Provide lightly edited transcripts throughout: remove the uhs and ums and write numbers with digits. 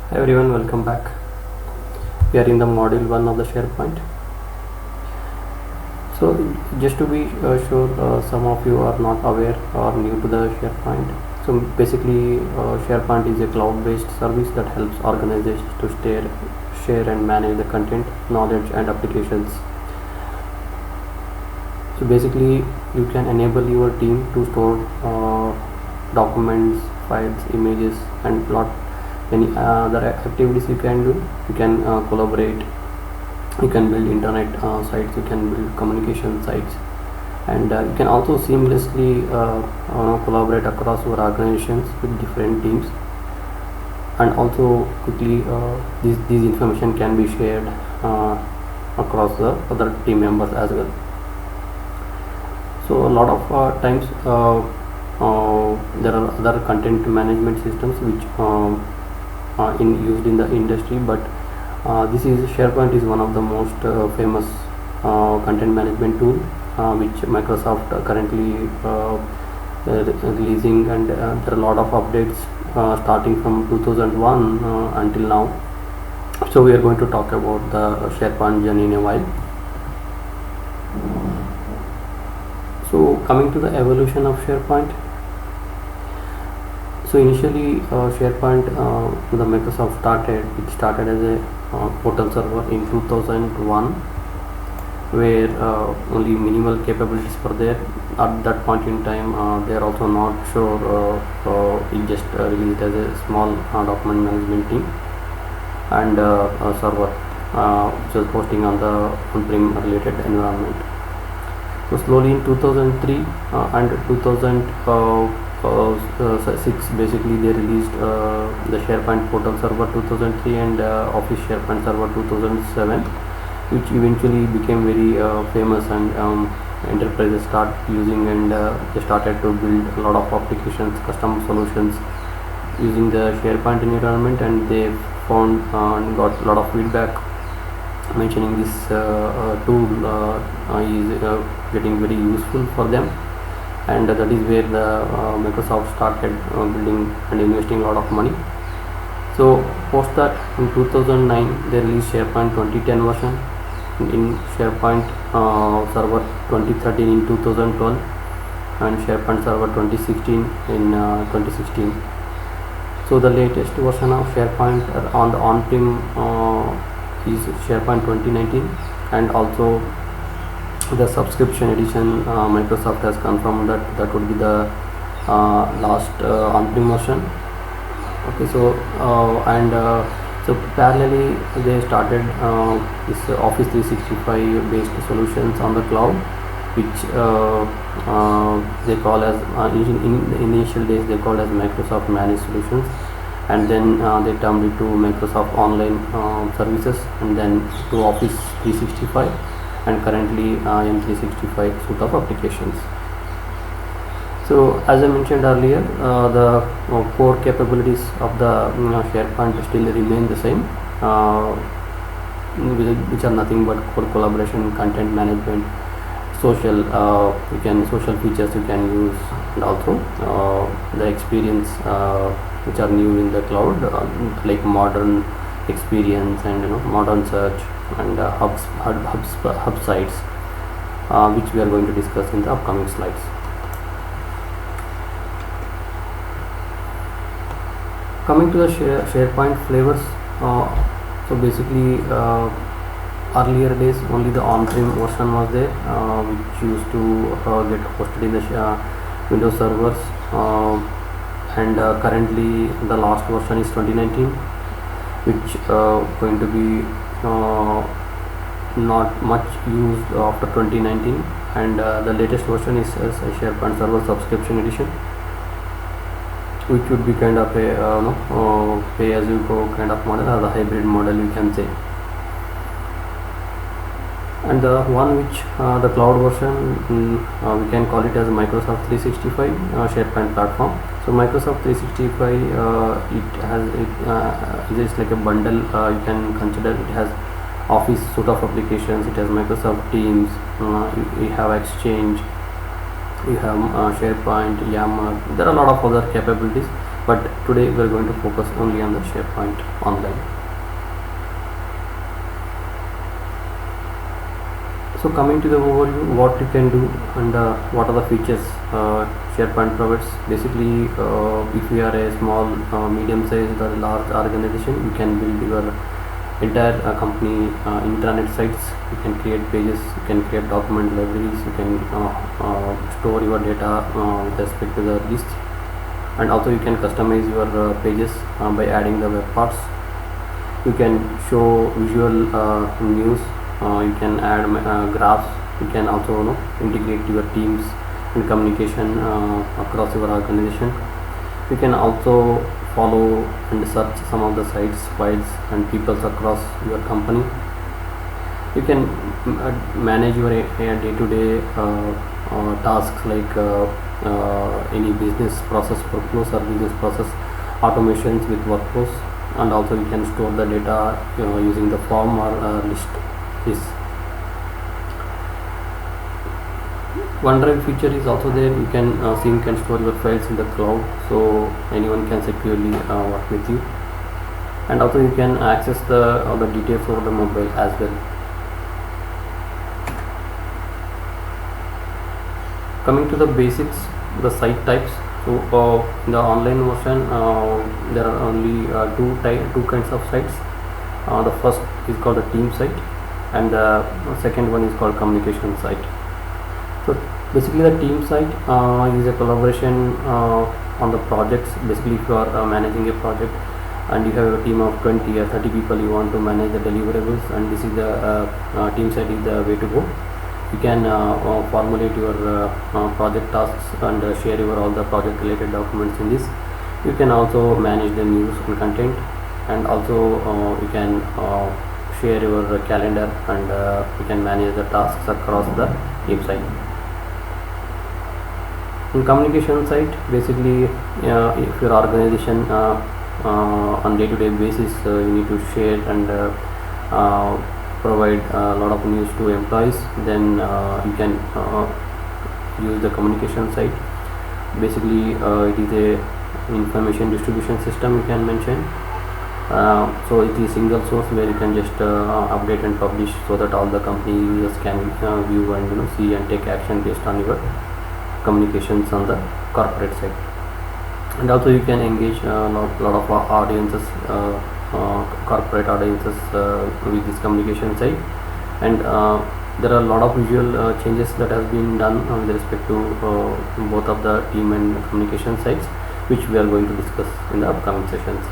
Hi everyone, welcome back. We are in the module 1 of the SharePoint. So just to be sure, some of you are not aware or new to the SharePoint. So basically SharePoint is a cloud-based service that helps organizations to share and manage the content, knowledge and applications. So basically you can enable your team to store documents, files, images and lot any other activities you can do. You can collaborate, you can build internet sites, you can build communication sites, and you can also seamlessly collaborate across your organizations with different teams, and also quickly these information can be shared across the other team members as well. So a lot of times there are other content management systems which used in the industry, but this is SharePoint is one of the most famous content management tool which Microsoft currently releasing, and there are a lot of updates starting from 2001 until now. So we are going to talk about the SharePoint journey in a while. So coming to the evolution of SharePoint. So initially SharePoint, the Microsoft it started as a portal server in 2001, where only minimal capabilities were there. At that point in time they are also not sure, it just released as a small document management team and a server which was posting on the on-prem related environment. So slowly in 2003 and 2006 basically they released the SharePoint portal server 2003 and Office SharePoint server 2007, which eventually became very famous, and enterprises start using, and they started to build a lot of applications, custom solutions using the SharePoint environment, and they found and got a lot of feedback mentioning this tool is getting very useful for them, and that is where the Microsoft started building and investing a lot of money. So post that in 2009 they released SharePoint 2010 version, in SharePoint server 2013 in 2012, and SharePoint server 2016 in 2016. So the latest version of SharePoint on the on-prem is SharePoint 2019, and also the subscription edition Microsoft has confirmed that would be the last on-prem version. Okay, so so parallelly they started this Office 365 based solutions on the cloud, which they call as in the initial days they called as Microsoft Managed Solutions, and then they termed it to Microsoft Online Services, and then to Office 365, and currently M365 suite of applications. So as I mentioned earlier, the core capabilities of the SharePoint still remain the same, which are nothing but core collaboration, content management, social social features you can use, and also the experience which are new in the cloud, like modern experience and modern search and hub sites, which we are going to discuss in the upcoming slides. Coming to the SharePoint flavors, so basically earlier days only the on-prem version was there, which used to get hosted in the Windows servers, and currently the last version is 2019, which going to be not much used after 2019, and the latest version is a SharePoint server subscription edition, which would be kind of a pay as you go kind of model, or the hybrid model you can say. And the one which the cloud version, we can call it as Microsoft 365 SharePoint platform. So Microsoft 365 it is like a bundle, you can consider it has Office suite of applications, it has Microsoft Teams, you have Exchange, you have SharePoint, Yammer. There are a lot of other capabilities, but today we are going to focus only on the SharePoint Online. So coming to the overview, what you can do and what are the features SharePoint provides. Basically, if you are a small, medium-sized or large organization, you can build your entire company intranet sites. You can create pages, you can create document libraries, you can store your data with respect to the list, and also you can customize your pages by adding the web parts. You can show visual news, you can add graphs, you can also integrate your teams and communication across your organization. You can also follow and search some of the sites, files and peoples across your company. You can manage your day-to-day tasks like any business process workflows or business process automations with workflows, and also you can store the data using the form or list. OneDrive feature is also there. You can sync and store your files in the cloud, so anyone can securely work with you, and also you can access the details over the mobile as well. Coming to the basics, the site types. So in the online version, there are only two kinds of sites. The first is called a team site, and the second one is called communication site. So basically the team site is a collaboration on the projects. Basically, if you are managing a project and you have a team of 20 or 30 people, you want to manage the deliverables, and this is the team site is the way to go. You can formulate your project tasks and share your all the project related documents in this. You can also manage the news and content, and also you can share your calendar, and you can manage the tasks across the team site. In communication site, basically if your organization on day-to-day basis you need to share and provide a lot of news to employees, then you can use the communication site. Basically it is a information distribution system, you can mention. So it is single source where you can just update and publish, so that all the company users can view and see and take action based on your communications on the corporate side. And also you can engage a lot of audiences, corporate audiences with this communication site. And there are a lot of visual changes that has been done with respect to both of the team and communication sites, which we are going to discuss in the upcoming sessions.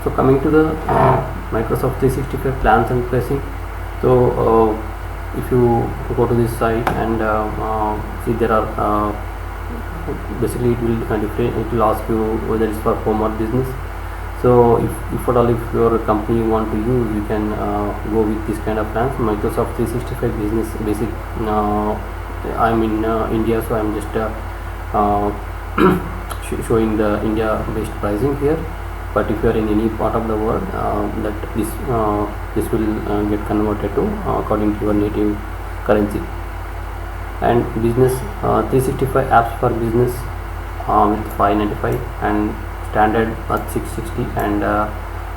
So coming to the Microsoft 365 plans and pricing. So if you go to this site and see, there are basically it will ask you whether it's for home or business. So if at all, if your company want to use, you can go with this kind of plans. Microsoft 365 business basic. I'm in India, so I'm just showing the India based pricing here. But if you are in any part of the world, that this will get converted to according to your native currency. And business 365 apps for business with 595, and standard at 660, and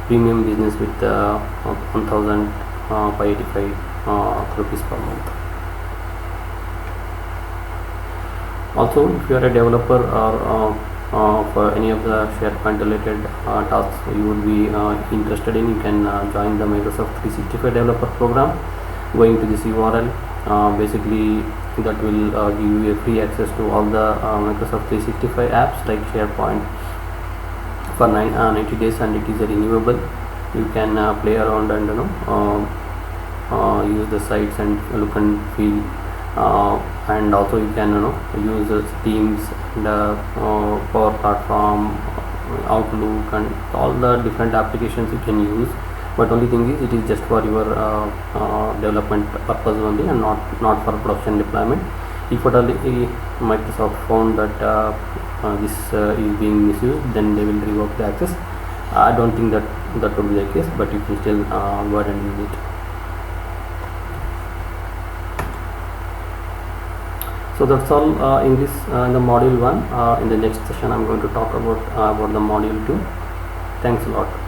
premium business with 1585 rupees per month. Also, if you are a developer or for any of the SharePoint related tasks you would be interested in, you can join the Microsoft 365 developer program going to this URL. Basically that will give you a free access to all the Microsoft 365 apps like SharePoint for 90 days, and it is renewable. You can play around and use the sites and look and feel, and also you can use Teams and Power Platform, Outlook, and all the different applications you can use. But only thing is, it is just for your development purpose only, and not for production deployment. If at all Microsoft found that this is being misused, then they will revoke the access. I don't think that would be the case, but you can still go ahead and use it. So So that's all in this in the module 1. In the next session I'm going to talk about the module 2. Thanks a lot.